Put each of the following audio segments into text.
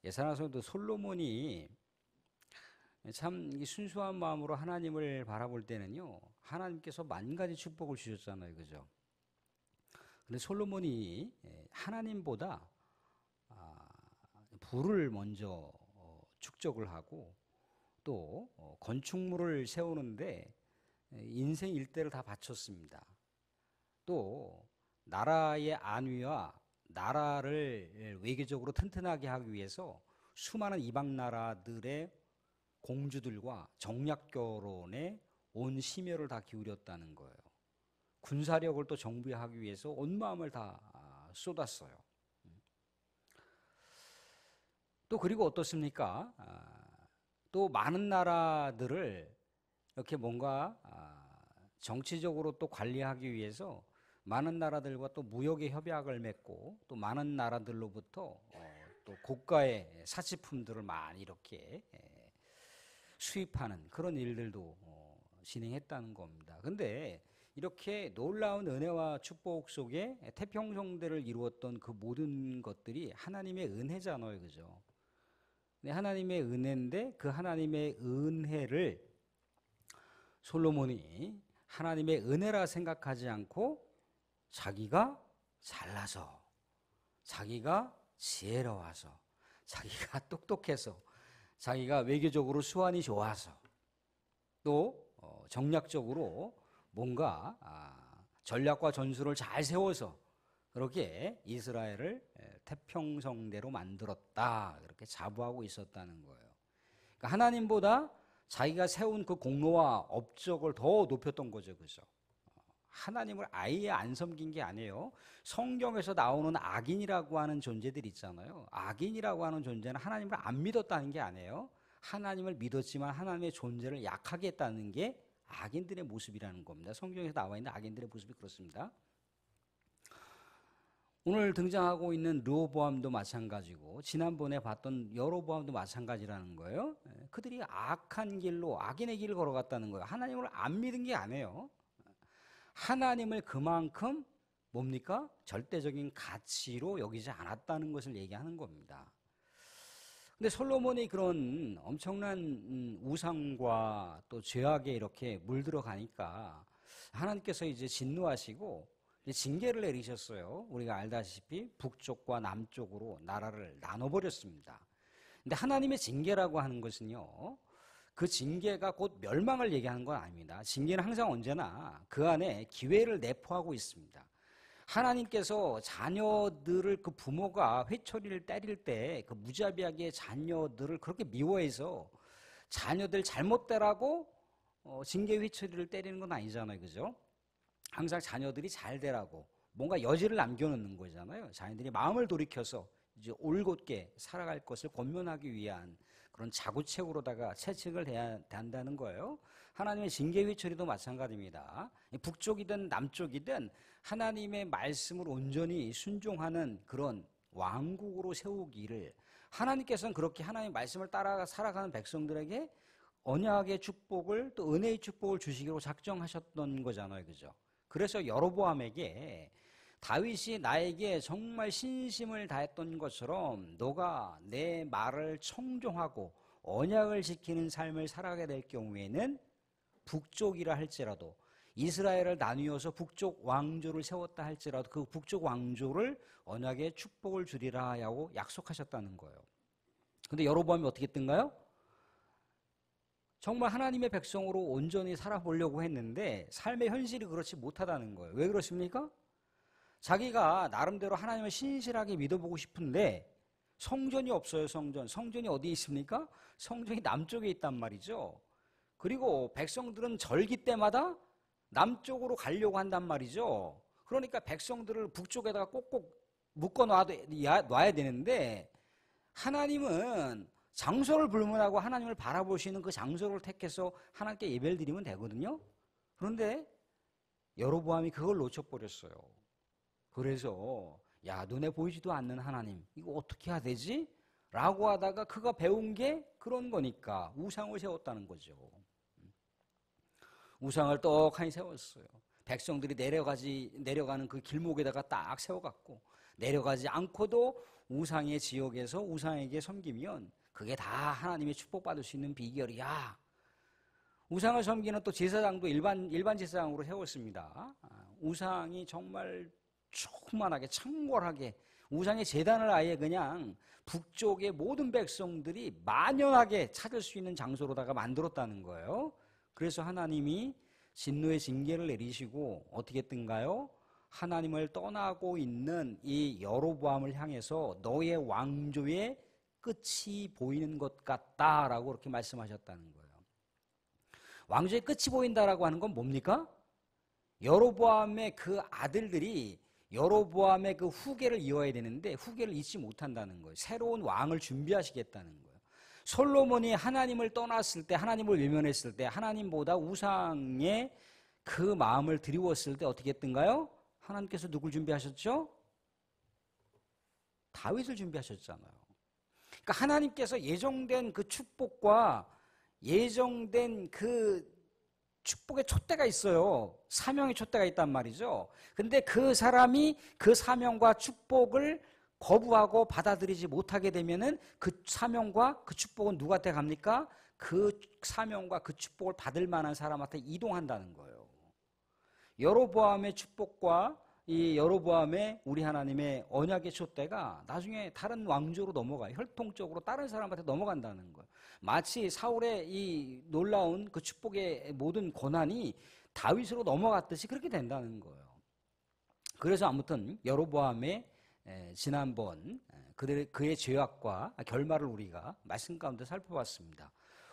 예산에서도 솔로몬이 참 순수한 마음으로 하나님을 바라볼 때는요, 하나님께서 만 가지 축복을 주셨잖아요, 그죠? 근데 솔로몬이 하나님보다 부를 먼저 축적을 하고 또 건축물을 세우는데 인생 일대를 다 바쳤습니다. 또 나라의 안위와 나라를 외교적으로 튼튼하게 하기 위해서 수많은 이방 나라들의 공주들과 정략 결혼에 온 심혈을 다 기울였다는 거예요. 군사력을 또 정비하기 위해서 온 마음을 다 쏟았어요. 또 그리고 어떻습니까? 또 많은 나라들을 이렇게 뭔가 정치적으로 또 관리하기 위해서 많은 나라들과 또 무역의 협약을 맺고 또 많은 나라들로부터 또 고가의 사치품들을 많이 이렇게 수입하는 그런 일들도 진행했다는 겁니다. 근데 이렇게 놀라운 은혜와 축복 속에 태평성대를 이루었던 그 모든 것들이 하나님의 은혜잖아요, 그죠? 네, 하나님의 은혜인데 그 하나님의 은혜를 솔로몬이 하나님의 은혜라 생각하지 않고 자기가 잘나서, 자기가 지혜로워서, 자기가 똑똑해서, 자기가 외교적으로 수완이 좋아서, 또 정략적으로 뭔가 전략과 전술을 잘 세워서 그렇게 이스라엘을 태평성대로 만들었다, 그렇게 자부하고 있었다는 거예요. 그러니까 하나님보다 자기가 세운 그 공로와 업적을 더 높였던 거죠, 그죠? 하나님을 아예 안 섬긴 게 아니에요. 성경에서 나오는 악인이라고 하는 존재들 있잖아요. 악인이라고 하는 존재는 하나님을 안 믿었다는 게 아니에요. 하나님을 믿었지만 하나님의 존재를 약하게 했다는 게 악인들의 모습이라는 겁니다. 성경에서 나와 있는 악인들의 모습이 그렇습니다. 오늘 등장하고 있는 르호보암도 마찬가지고 지난번에 봤던 여로보암도 마찬가지라는 거예요. 그들이 악한 길로 악인의 길을 걸어갔다는 거예요. 하나님을 안 믿은 게 아니에요. 하나님을 그만큼 뭡니까? 절대적인 가치로 여기지 않았다는 것을 얘기하는 겁니다. 근데 솔로몬이 그런 엄청난 우상과 또 죄악에 이렇게 물들어 가니까 하나님께서 이제 진노하시고 징계를 내리셨어요. 우리가 알다시피 북쪽과 남쪽으로 나라를 나눠버렸습니다. 근데 하나님의 징계라고 하는 것은요, 그 징계가 곧 멸망을 얘기하는 건 아닙니다. 징계는 항상 언제나 그 안에 기회를 내포하고 있습니다. 하나님께서 자녀들을 그 부모가 회초리를 때릴 때 그 무자비하게 자녀들을 그렇게 미워해서 자녀들 잘못되라고 징계 회초리를 때리는 건 아니잖아요, 그죠? 항상 자녀들이 잘 되라고 뭔가 여지를 남겨놓는 거잖아요. 자녀들이 마음을 돌이켜서 이제 올곧게 살아갈 것을 권면하기 위한 그런 자구책으로다가 채찍을 대야 한다는 거예요. 하나님의 징계 회초리도 마찬가지입니다. 북쪽이든 남쪽이든 하나님의 말씀을 온전히 순종하는 그런 왕국으로 세우기를 하나님께서는 그렇게 하나님의 말씀을 따라 살아가는 백성들에게 언약의 축복을 또 은혜의 축복을 주시기로 작정하셨던 거잖아요, 그죠? 그래서 여로보암에게 다윗이 나에게 정말 신심을 다했던 것처럼 너가 내 말을 청종하고 언약을 지키는 삶을 살아가게 될 경우에는 북쪽이라 할지라도 이스라엘을 나뉘어서 북쪽 왕조를 세웠다 할지라도 그 북쪽 왕조를 언약의 축복을 주리라 하고 약속하셨다는 거예요. 근데 여로보암이 어떻게 했던가요? 정말 하나님의 백성으로 온전히 살아보려고 했는데 삶의 현실이 그렇지 못하다는 거예요. 왜 그렇습니까? 자기가 나름대로 하나님을 신실하게 믿어보고 싶은데 성전이 없어요. 성전이 어디에 있습니까? 성전이 남쪽에 있단 말이죠. 그리고 백성들은 절기 때마다 남쪽으로 가려고 한단 말이죠. 그러니까 백성들을 북쪽에다가 꼭꼭 묶어놔야 되는데 하나님은 장소를 불문하고 하나님을 바라보시는 그 장소를 택해서 하나님께 예배를 드리면 되거든요. 그런데 여로보암이 그걸 놓쳐버렸어요. 그래서 야, 눈에 보이지도 않는 하나님, 이거 어떻게 해야 되지? 라고 하다가 그가 배운 게 그런 거니까 우상을 세웠다는 거죠. 우상을 떡하니 세웠어요. 백성들이 내려가는 그 길목에다가 딱 세워갖고 내려가지 않고도 우상의 지역에서 우상에게 섬기면 그게 다 하나님의 축복받을 수 있는 비결이야. 우상을 섬기는 또 제사장도 일반 제사장으로 세웠습니다. 우상이 정말 조그만하게 창궐하게 우상의 제단을 아예 그냥 북쪽의 모든 백성들이 만연하게 찾을 수 있는 장소로다가 만들었다는 거예요. 그래서 하나님이 진노의 징계를 내리시고 어떻게 했던가요? 하나님을 떠나고 있는 이 여로보암을 향해서 너의 왕조의 끝이 보이는 것 같다라고 그렇게 말씀하셨다는 거예요. 왕조의 끝이 보인다라고 하는 건 뭡니까? 여로보암의 그 아들들이 여로보암의 그 후계를 이어야 되는데 후계를 잇지 못한다는 거예요. 새로운 왕을 준비하시겠다는 거예요. 솔로몬이 하나님을 떠났을 때, 하나님을 외면했을 때, 하나님보다 우상에 그 마음을 드리웠을 때 어떻게 했던가요? 하나님께서 누굴 준비하셨죠? 다윗을 준비하셨잖아요. 그러니까 하나님께서 예정된 그 축복과 예정된 그 축복의 촛대가 있어요. 사명의 촛대가 있단 말이죠. 근데 그 사람이 그 사명과 축복을 거부하고 받아들이지 못하게 되면은 그 사명과 그 축복은 누구한테 갑니까? 그 사명과 그 축복을 받을 만한 사람한테 이동한다는 거예요. 여로보암의 축복과 이 여로보암의 우리 하나님의 언약의 촛대가 나중에 다른 왕조로 넘어가요. 혈통적으로 다른 사람한테 넘어간다는 거예요. 마치 사울의 이 놀라운 그 축복의 모든 권한이 다윗으로 넘어갔듯이 그렇게 된다는 거예요. 그래서 아무튼 여로보암의 지난번 그의 죄악과 결말을 우리가 말씀 가운데 살펴봤습니다.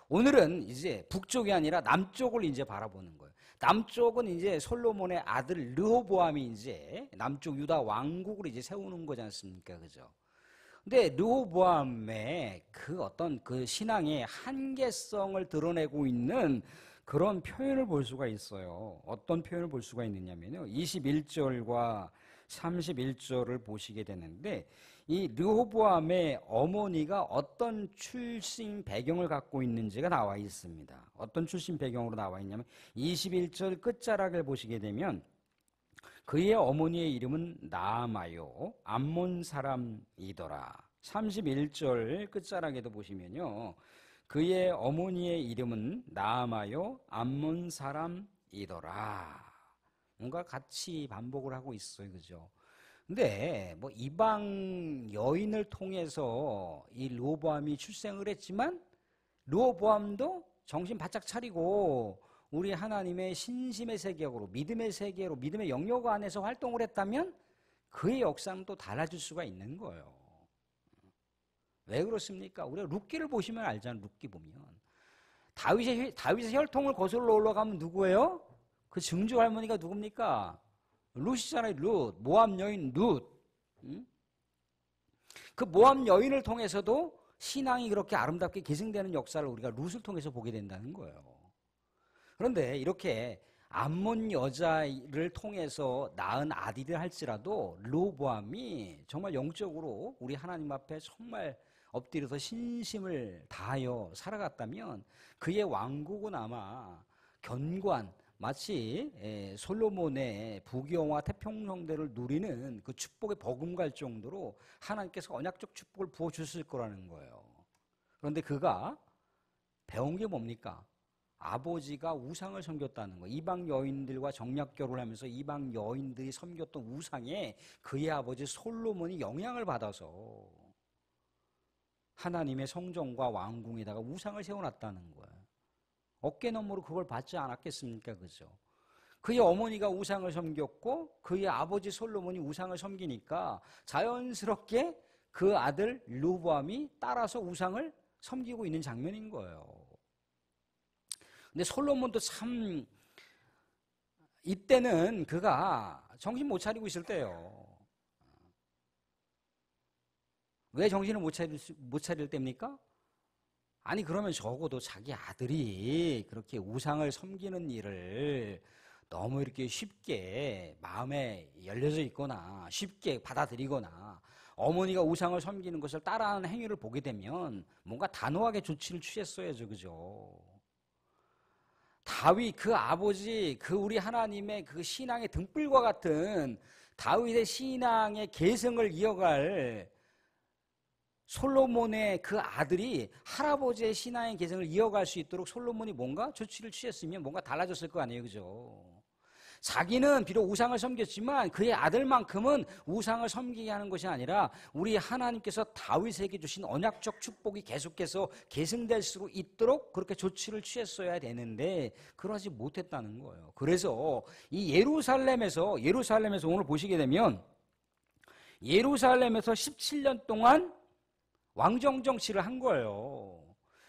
오늘은 이제 북쪽이 아니라 남쪽을 이제 바라보는 거예요. 남쪽은 이제 솔로몬의 아들 르호보암이 이제 남쪽 유다 왕국을 이제 세우는 거지 않습니까? 그죠? 근데 르호보암의 그 어떤 그 신앙의 한계성을 드러내고 있는 그런 표현을 볼 수가 있어요. 어떤 표현을 볼 수가 있느냐면요. 21절과 31절을 보시게 되는데 이 르호보암의 어머니가 어떤 출신 배경을 갖고 있는지가 나와 있습니다. 어떤 출신 배경으로 나와 있냐면 21절 끝자락을 보시게 되면 그의 어머니의 이름은 나아마요 암몬 사람이더라. 31절 끝자락에도 보시면요. 그의 어머니의 이름은 나아마요 암몬 사람이더라. 뭔가 같이 반복을 하고 있어요. 그죠? 근데 뭐 이방 여인을 통해서 이 르호보암이 출생을 했지만 르호보암도 정신 바짝 차리고 우리 하나님의 신심의 세계로 믿음의 세계로 믿음의 영역 안에서 활동을 했다면 그의 역사는 또 달라질 수가 있는 거예요. 왜 그렇습니까? 우리가 룻기를 보시면 알잖아요. 룻기 보면 다윗의 혈통을 거슬러 올라가면 누구예요? 그 증조 할머니가 누굽니까? 룻이잖아요. 룻. 모압 여인 룻. 그 모압 여인을 통해서도 신앙이 그렇게 아름답게 계승되는 역사를 우리가 룻을 통해서 보게 된다는 거예요. 그런데 이렇게 암몬 여자를 통해서 낳은 아들이라 할지라도 르호보암이 정말 영적으로 우리 하나님 앞에 정말 엎드려서 신심을 다하여 살아갔다면 그의 왕국은 아마 견고한 마치 솔로몬의 부귀영화 태평성대를 누리는 그 축복의 버금갈 정도로 하나님께서 언약적 축복을 부어주실 거라는 거예요. 그런데 그가 배운 게 뭡니까? 아버지가 우상을 섬겼다는 거. 이방 여인들과 정략 결혼을 하면서 이방 여인들이 섬겼던 우상에 그의 아버지 솔로몬이 영향을 받아서 하나님의 성전과 왕궁에다가 우상을 세워놨다는 거예요. 어깨너머로 그걸 받지 않았겠습니까? 그죠? 그의 어머니가 우상을 섬겼고 그의 아버지 솔로몬이 우상을 섬기니까 자연스럽게 그 아들 르호보암이 따라서 우상을 섬기고 있는 장면인 거예요. 근데 솔로몬도 참 이때는 그가 정신 못 차리고 있을 때예요. 왜 정신을 못 차릴 때입니까? 아니 그러면 적어도 자기 아들이 그렇게 우상을 섬기는 일을 너무 이렇게 쉽게 마음에 열려져 있거나 쉽게 받아들이거나 어머니가 우상을 섬기는 것을 따라하는 행위를 보게 되면 뭔가 단호하게 조치를 취했어야죠. 그죠? 다윗 그 아버지 그 우리 하나님의 그 신앙의 등불과 같은 다윗의 신앙의 계승을 이어갈 솔로몬의 그 아들이 할아버지의 신앙의 계승을 이어갈 수 있도록 솔로몬이 뭔가 조치를 취했으면 뭔가 달라졌을 거 아니에요, 그죠? 자기는 비록 우상을 섬겼지만 그의 아들만큼은 우상을 섬기게 하는 것이 아니라 우리 하나님께서 다윗에게 주신 언약적 축복이 계속해서 계승될 수 있도록 그렇게 조치를 취했어야 되는데 그러지 못했다는 거예요. 그래서 이 예루살렘에서 오늘 보시게 되면 예루살렘에서 17년 동안 왕정 정치를 한 거예요.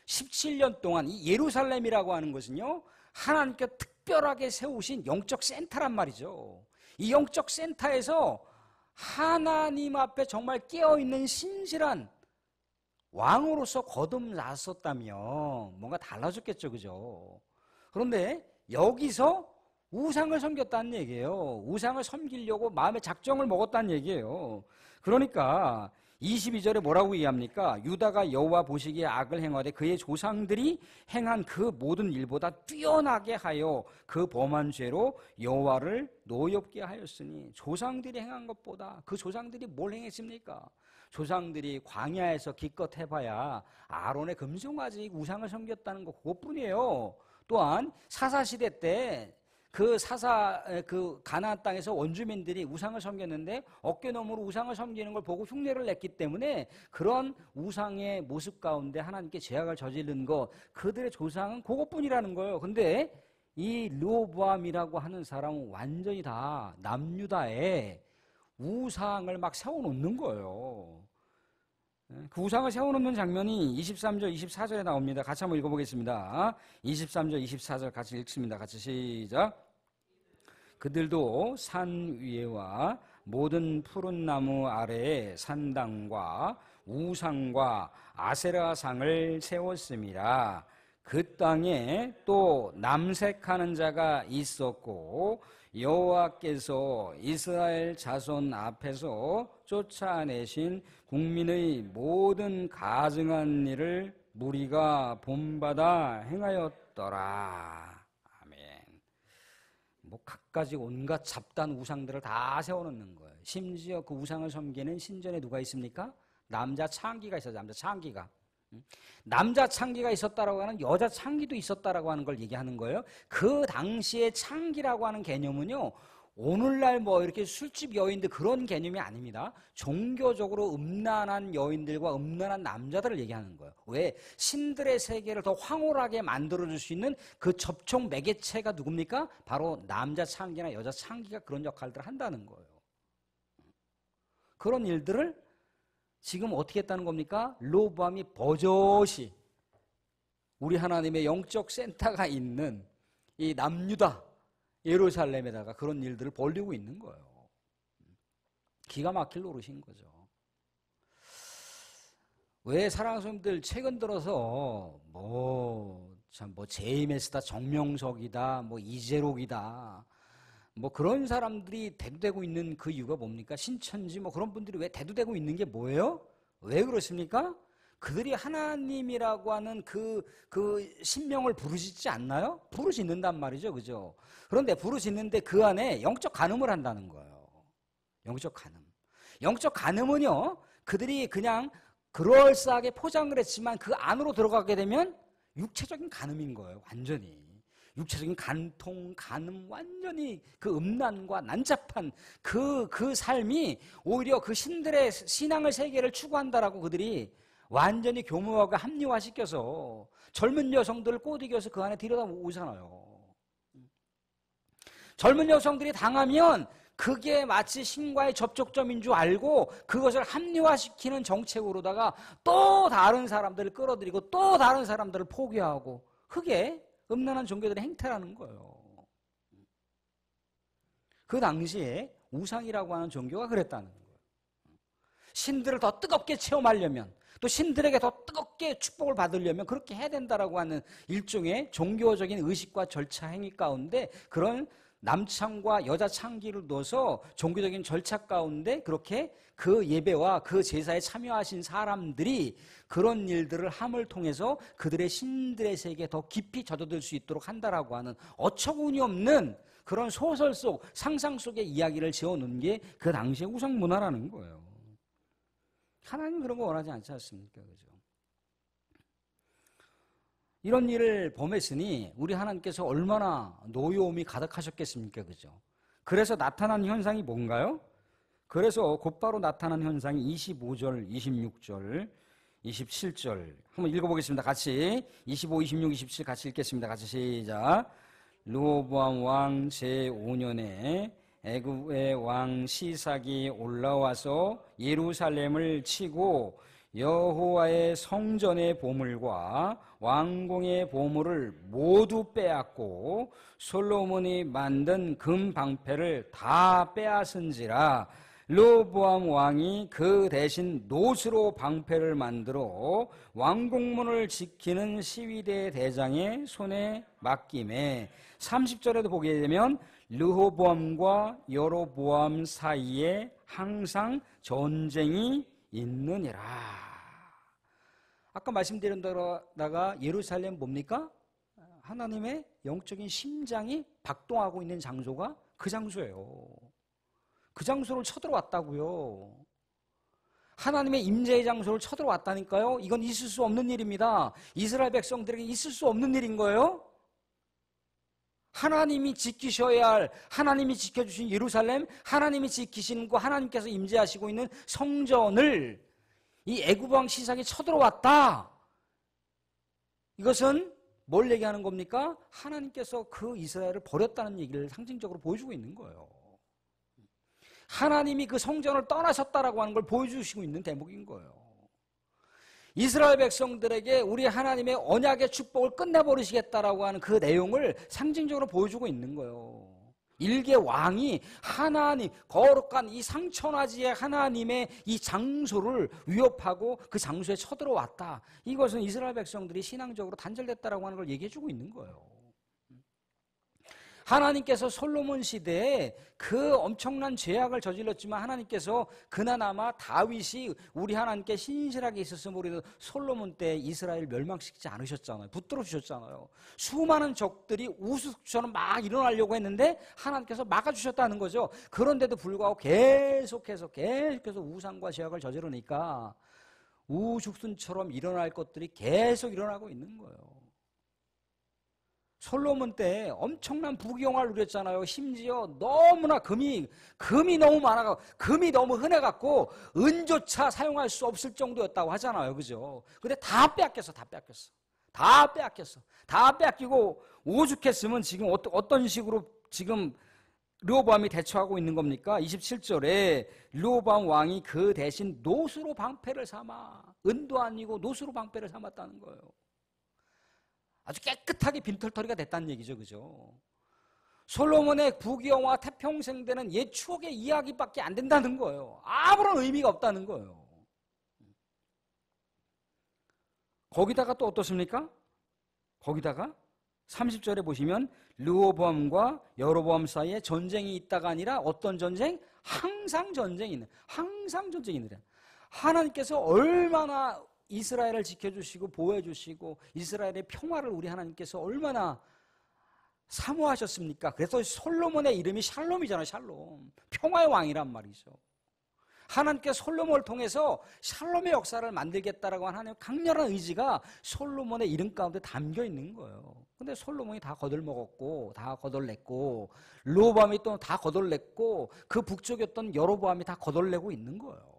17년 동안 이 예루살렘이라고 하는 것은요, 하나님께 특별하게 세우신 영적 센터란 말이죠. 이 영적 센터에서 하나님 앞에 정말 깨어있는 신실한 왕으로서 거듭났었다면 뭔가 달라졌겠죠, 그죠? 그런데 여기서 우상을 섬겼다는 얘기예요. 우상을 섬기려고 마음의 작정을 먹었다는 얘기예요. 그러니까 22절에 뭐라고 이해합니까? 유다가 여호와 보시기에 악을 행하되 그의 조상들이 행한 그 모든 일보다 뛰어나게 하여 그 범한 죄로 여호와를 노엽게 하였으니, 조상들이 행한 것보다 그 조상들이 뭘 행했습니까? 조상들이 광야에서 기껏 해봐야 아론의 금송아지 우상을 섬겼다는 것 그것뿐이에요. 또한 사사시대 때 그 가나안 땅에서 원주민들이 우상을 섬겼는데 어깨너머로 우상을 섬기는 걸 보고 흉내를 냈기 때문에 그런 우상의 모습 가운데 하나님께 죄악을 저지른 것, 그들의 조상은 그것뿐이라는 거예요. 근데 이 르호보암이라고 하는 사람은 완전히 다 남유다에 우상을 막 세워놓는 거예요. 그 우상을 세워놓는 장면이 23절, 24절에 나옵니다. 같이 한번 읽어보겠습니다. 23절, 24절 같이 읽습니다. 같이 시작. 그들도 산 위에와 모든 푸른 나무 아래에 산당과 우상과 아세라상을 세웠습니다. 그 땅에 또 남색하는 자가 있었고 여호와께서 이스라엘 자손 앞에서 쫓아내신 국민의 모든 가증한 일을 무리가 본받아 행하였더라. 아멘. 뭐 갖가지 온갖 잡다한 우상들을 다 세워놓는 거예요. 심지어 그 우상을 섬기는 신전에 누가 있습니까? 남자 창기가 있어요. 남자 창기가. 남자 창기가 있었다라고 하는, 여자 창기도 있었다라고 하는 걸 얘기하는 거예요. 그 당시에 창기라고 하는 개념은요, 오늘날 뭐 이렇게 술집 여인들 그런 개념이 아닙니다. 종교적으로 음란한 여인들과 음란한 남자들을 얘기하는 거예요. 왜? 신들의 세계를 더 황홀하게 만들어줄 수 있는 그 접촉 매개체가 누굽니까? 바로 남자 창기나 여자 창기가 그런 역할들을 한다는 거예요. 그런 일들을 지금 어떻게 했다는 겁니까? 르호보암이 버젓이 우리 하나님의 영적 센터가 있는 이 남유다 예루살렘에다가 그런 일들을 벌리고 있는 거예요. 기가 막힐 노릇인 거죠. 왜 사랑하는 성도들 최근 들어서 뭐 제이메스다, 정명석이다, 뭐 이재록이다, 뭐 그런 사람들이 대두되고 있는 그 이유가 뭡니까? 신천지 뭐 그런 분들이 왜 대두되고 있는 게 뭐예요? 왜 그렇습니까? 그들이 하나님이라고 하는 그 신명을 부르짖지 않나요? 부르짖는단 말이죠, 그죠? 그런데 부르짖는데 그 안에 영적 간음을 한다는 거예요. 영적 간음. 영적 간음은요, 그들이 그냥 그럴싸하게 포장을 했지만 그 안으로 들어가게 되면 육체적인 간음인 거예요, 완전히. 육체적인 간통, 간음, 완전히 그 음란과 난잡한 그 삶이 오히려 그 신들의 신앙의 세계를 추구한다라고 그들이 완전히 교묘하게 합리화시켜서 젊은 여성들을 꼬드겨서 그 안에 들여다보잖아요. 젊은 여성들이 당하면 그게 마치 신과의 접촉점인 줄 알고 그것을 합리화시키는 정책으로다가 또 다른 사람들을 끌어들이고 또 다른 사람들을 포기하고, 그게 음란한 종교들의 행태라는 거예요. 그 당시에 우상이라고 하는 종교가 그랬다는 거예요. 신들을 더 뜨겁게 체험하려면, 또 신들에게 더 뜨겁게 축복을 받으려면 그렇게 해야 된다라고 하는 일종의 종교적인 의식과 절차 행위 가운데 그런 남창과 여자 창기를 넣어서 종교적인 절차 가운데 그렇게 그 예배와 그 제사에 참여하신 사람들이 그런 일들을 함을 통해서 그들의 신들의 세계에 더 깊이 젖어들 수 있도록 한다라고 하는 어처구니 없는 그런 소설 속, 상상 속의 이야기를 지어놓은 게 그 당시의 우상 문화라는 거예요. 하나님 그런 거 원하지 않지 않습니까? 그죠? 이런 일을 범했으니 우리 하나님께서 얼마나 노여움이 가득하셨겠습니까? 그죠? 그래서 나타난 현상이 뭔가요? 그래서 곧바로 나타난 현상이 25절, 26절, 27절 한번 읽어보겠습니다. 같이 25, 26, 27 같이 읽겠습니다. 같이 시작. 르호보암 왕 제5년에 애굽의 왕 시삭이 올라와서 예루살렘을 치고 여호와의 성전의 보물과 왕궁의 보물을 모두 빼앗고 솔로몬이 만든 금 방패를 다 빼앗은지라 르호보암 왕이 그 대신 노스로 방패를 만들어 왕궁문을 지키는 시위대 대장의 손에 맡김에 30절에도 보게 되면 르호보암과 여로보암 사이에 항상 전쟁이 있느니라. 아까 말씀드린 대로다가 예루살렘 뭡니까? 하나님의 영적인 심장이 박동하고 있는 장소가 그 장소예요. 그 장소를 쳐들어왔다고요. 하나님의 임재의 장소를 쳐들어왔다니까요. 이건 있을 수 없는 일입니다. 이스라엘 백성들에게 있을 수 없는 일인 거예요. 하나님이 지키셔야 할, 하나님이 지켜주신 예루살렘, 하나님이 지키시는 거, 하나님께서 임재하시고 있는 성전을 이 애굽 왕 시삭이 쳐들어왔다. 이것은 뭘 얘기하는 겁니까? 하나님께서 그 이스라엘을 버렸다는 얘기를 상징적으로 보여주고 있는 거예요. 하나님이 그 성전을 떠나셨다라고 하는 걸 보여주시고 있는 대목인 거예요. 이스라엘 백성들에게 우리 하나님의 언약의 축복을 끝내버리시겠다라고 하는 그 내용을 상징적으로 보여주고 있는 거예요. 일개 왕이 하나님, 거룩한 이 상천하지의 하나님의 이 장소를 위협하고 그 장소에 쳐들어왔다. 이것은 이스라엘 백성들이 신앙적으로 단절됐다라고 하는 걸 얘기해주고 있는 거예요. 하나님께서 솔로몬 시대에 그 엄청난 죄악을 저질렀지만 하나님께서 그나마 다윗이 우리 하나님께 신실하게 있었으면 우리도 솔로몬 때 이스라엘 멸망시키지 않으셨잖아요. 붙들어 주셨잖아요. 수많은 적들이 우수처럼 막 일어나려고 했는데 하나님께서 막아주셨다는 거죠. 그런데도 불구하고 계속해서 우상과 죄악을 저지르니까 우죽순처럼 일어날 것들이 계속 일어나고 있는 거예요. 솔로몬 때 엄청난 부귀영화를 누렸잖아요. 심지어 너무나 금이 너무 많아서 금이 너무 흔해갖고 은조차 사용할 수 없을 정도였다고 하잖아요. 그죠? 근데 다 빼앗겼어. 다 빼앗기고 오죽했으면 지금 어떤 식으로 지금 르호보암이 대처하고 있는 겁니까? 27절에 르호보암 왕이 그 대신 노수로 방패를 삼아, 은도 아니고 노수로 방패를 삼았다는 거예요. 아주 깨끗하게 빈털터리가 됐다는 얘기죠. 그죠? 솔로몬의 부귀영화 태평생대는 옛 추억의 이야기밖에 안 된다는 거예요. 아무런 의미가 없다는 거예요. 거기다가 또 어떻습니까? 거기다가 30절에 보시면 르호보암과 여로보암 사이에 전쟁이 있다가 아니라 어떤 전쟁? 항상 전쟁이 있는. 하나님께서 얼마나 이스라엘을 지켜주시고 보호해주시고 이스라엘의 평화를 우리 하나님께서 얼마나 사모하셨습니까? 그래서 솔로몬의 이름이 샬롬이잖아요. 샬롬. 평화의 왕이란 말이죠. 하나님께서 솔로몬을 통해서 샬롬의 역사를 만들겠다라고 하는 하나님의 강렬한 의지가 솔로몬의 이름 가운데 담겨 있는 거예요. 근데 솔로몬이 다 거들먹었고 다 거덜냈고 르호보암이 또 다 거덜냈고 그 북쪽이었던 여로보암이 다 거덜내고 있는 거예요.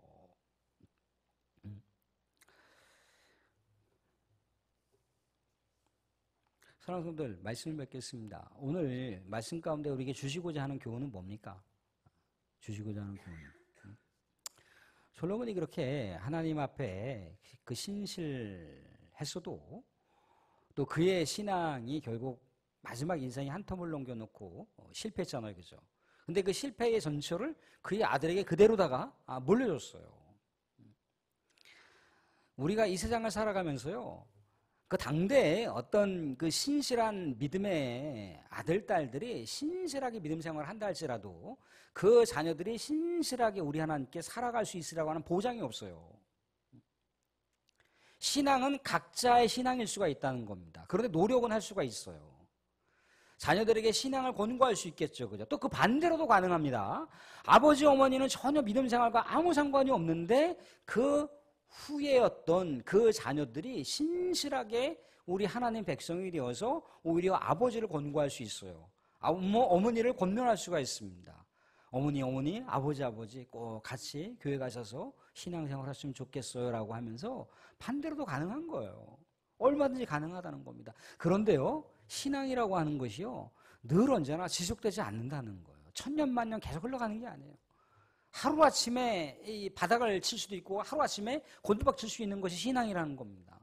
사랑하는 성도들, 말씀을 맺겠습니다. 오늘 말씀 가운데 우리에게 주시고자 하는 교훈은 뭡니까? 주시고자 하는 교훈. 솔로몬이 그렇게 하나님 앞에 그 신실했어도 또 그의 신앙이 결국 마지막 인생에 한 텀을 넘겨놓고 실패했잖아요. 그죠? 근데 그 실패의 전철을 그의 아들에게 그대로다가 물려줬어요. 우리가 이 세상을 살아가면서요, 그 당대에 어떤 그 신실한 믿음의 아들, 딸들이 신실하게 믿음 생활을 한다 할지라도 그 자녀들이 신실하게 우리 하나님께 살아갈 수 있으라고 하는 보장이 없어요. 신앙은 각자의 신앙일 수가 있다는 겁니다. 그런데 노력은 할 수가 있어요. 자녀들에게 신앙을 권고할 수 있겠죠. 그죠? 또 그 반대로도 가능합니다. 아버지, 어머니는 전혀 믿음 생활과 아무 상관이 없는데 그 후예였던 그 자녀들이 신실하게 우리 하나님 백성이 되어서 오히려 아버지를 권고할 수 있어요. 어머니를 권면할 수가 있습니다. 어머니, 아버지 꼭 같이 교회 가셔서 신앙생활 하시면 좋겠어요 라고 하면서 반대로도 가능한 거예요. 얼마든지 가능하다는 겁니다. 그런데요, 신앙이라고 하는 것이요, 늘 언제나 지속되지 않는다는 거예요. 천년만년 계속 흘러가는 게 아니에요. 하루아침에 이 바닥을 칠 수도 있고 하루아침에 곤두박 칠 수 있는 것이 신앙이라는 겁니다.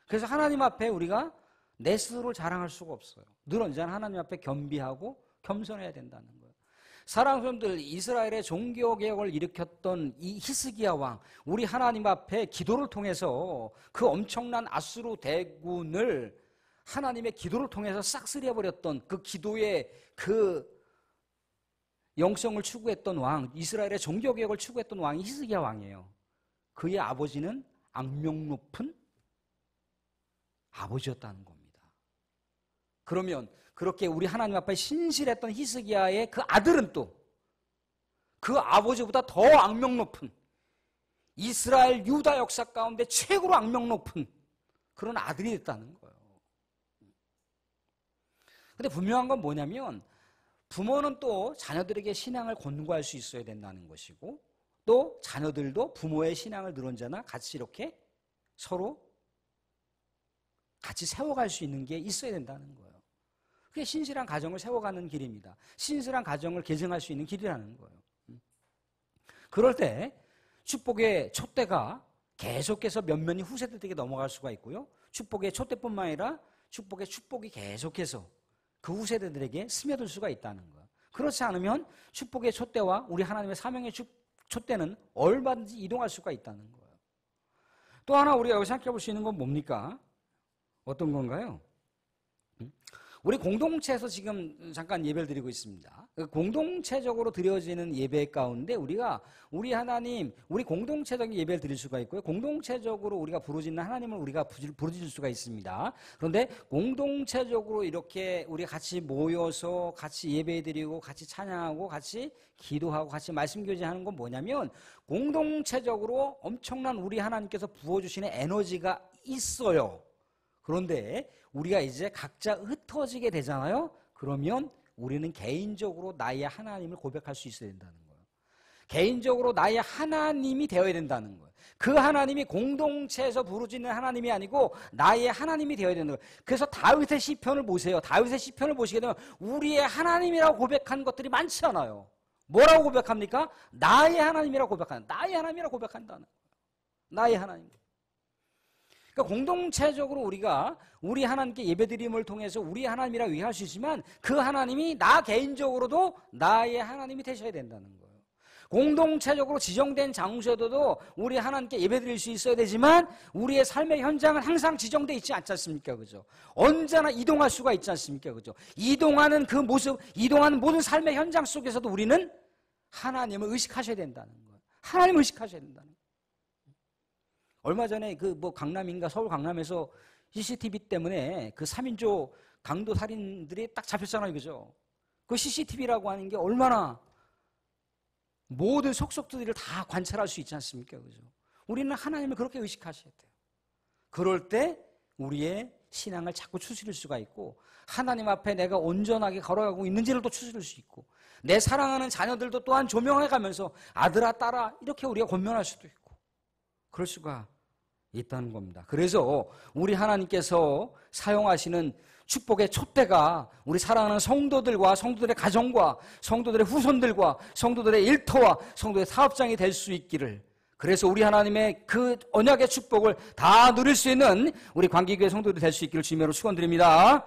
그래서 하나님 앞에 우리가 내 스스로를 자랑할 수가 없어요. 늘 언제나 하나님 앞에 겸비하고 겸손해야 된다는 거예요. 사랑하는 사람들, 이스라엘의 종교개혁을 일으켰던 이 히스기야 왕, 우리 하나님 앞에 기도를 통해서 그 엄청난 아수르 대군을 하나님의 기도를 통해서 싹쓸이해버렸던 그 기도의 그 영성을 추구했던 왕, 이스라엘의 종교개혁을 추구했던 왕이 히스기야 왕이에요. 그의 아버지는 악명 높은 아버지였다는 겁니다. 그러면 그렇게 우리 하나님 앞에 신실했던 히스기야의 그 아들은 또 그 아버지보다 더 악명 높은, 이스라엘 유다 역사 가운데 최고로 악명 높은 그런 아들이 됐다는 거예요. 근데 분명한 건 뭐냐면, 부모는 또 자녀들에게 신앙을 권고할 수 있어야 된다는 것이고, 또 자녀들도 부모의 신앙을 늘 언제나 같이 이렇게 서로 같이 세워갈 수 있는 게 있어야 된다는 거예요. 그게 신실한 가정을 세워가는 길입니다. 신실한 가정을 계승할 수 있는 길이라는 거예요. 그럴 때 축복의 촛대가 계속해서 면면이 후세들에게 넘어갈 수가 있고요, 축복의 촛대뿐만 아니라 축복이 계속해서 그 후세대들에게 스며들 수가 있다는 거예요. 그렇지 않으면 축복의 촛대와 우리 하나님의 사명의 촛대는 얼마든지 이동할 수가 있다는 거예요. 또 하나 우리가 여기 생각해 볼 수 있는 건 뭡니까? 어떤 건가요? 우리 공동체에서 지금 잠깐 예배를 드리고 있습니다. 공동체적으로 드려지는 예배 가운데 우리가 우리 하나님, 우리 공동체적인 예배를 드릴 수가 있고요, 공동체적으로 우리가 부르짖는 하나님을 우리가 부르짖을 수가 있습니다. 그런데 공동체적으로 이렇게 우리 같이 모여서 같이 예배 드리고 같이 찬양하고 같이 기도하고 같이 말씀 교제하는 건 뭐냐면, 공동체적으로 엄청난 우리 하나님께서 부어주시는 에너지가 있어요. 그런데 우리가 이제 각자 흩어지게 되잖아요. 그러면 우리는 개인적으로 나의 하나님을 고백할 수 있어야 된다는 거예요. 개인적으로 나의 하나님이 되어야 된다는 거예요. 그 하나님이 공동체에서 부르짖는 하나님이 아니고 나의 하나님이 되어야 되는 거예요. 그래서 다윗의 시편을 보세요. 다윗의 시편을 보시게 되면 우리의 하나님이라고 고백한 것들이 많지 않아요. 뭐라고 고백합니까? 나의 하나님이라고 고백한다. 나의 하나님이라고 고백한다는 거예요. 나의 하나님. 그러니까 공동체적으로 우리가 우리 하나님께 예배드림을 통해서 우리 하나님이라 위할 수 있지만, 그 하나님이 나 개인적으로도 나의 하나님이 되셔야 된다는 거예요. 공동체적으로 지정된 장소에도 우리 하나님께 예배드릴 수 있어야 되지만, 우리의 삶의 현장은 항상 지정되어 있지 않지 않습니까? 그죠? 언제나 이동할 수가 있지 않습니까? 그죠? 이동하는 그 모습, 이동하는 모든 삶의 현장 속에서도 우리는 하나님을 의식하셔야 된다는 거예요. 하나님을 의식하셔야 된다는 거예요. 얼마 전에 강남인가 서울 강남에서 CCTV 때문에 그 3인조 강도 살인들이 딱 잡혔잖아요. 그죠? 그 CCTV라고 하는 게 얼마나 모든 속속들을 다 관찰할 수 있지 않습니까? 그죠? 우리는 하나님을 그렇게 의식하셔야 돼요. 그럴 때 우리의 신앙을 자꾸 추스릴 수가 있고, 하나님 앞에 내가 온전하게 걸어가고 있는지를 또 추스릴 수 있고, 내 사랑하는 자녀들도 또한 조명해가면서 아들아 딸아 이렇게 우리가 권면할 수도 있고, 그럴 수가 있다는 겁니다. 그래서 우리 하나님께서 사용하시는 축복의 촛대가 우리 사랑하는 성도들과 성도들의 가정과 성도들의 후손들과 성도들의 일터와 성도의 사업장이 될 수 있기를, 그래서 우리 하나님의 그 언약의 축복을 다 누릴 수 있는 우리 광기교회 성도들이 될 수 있기를 주님으로 축원드립니다.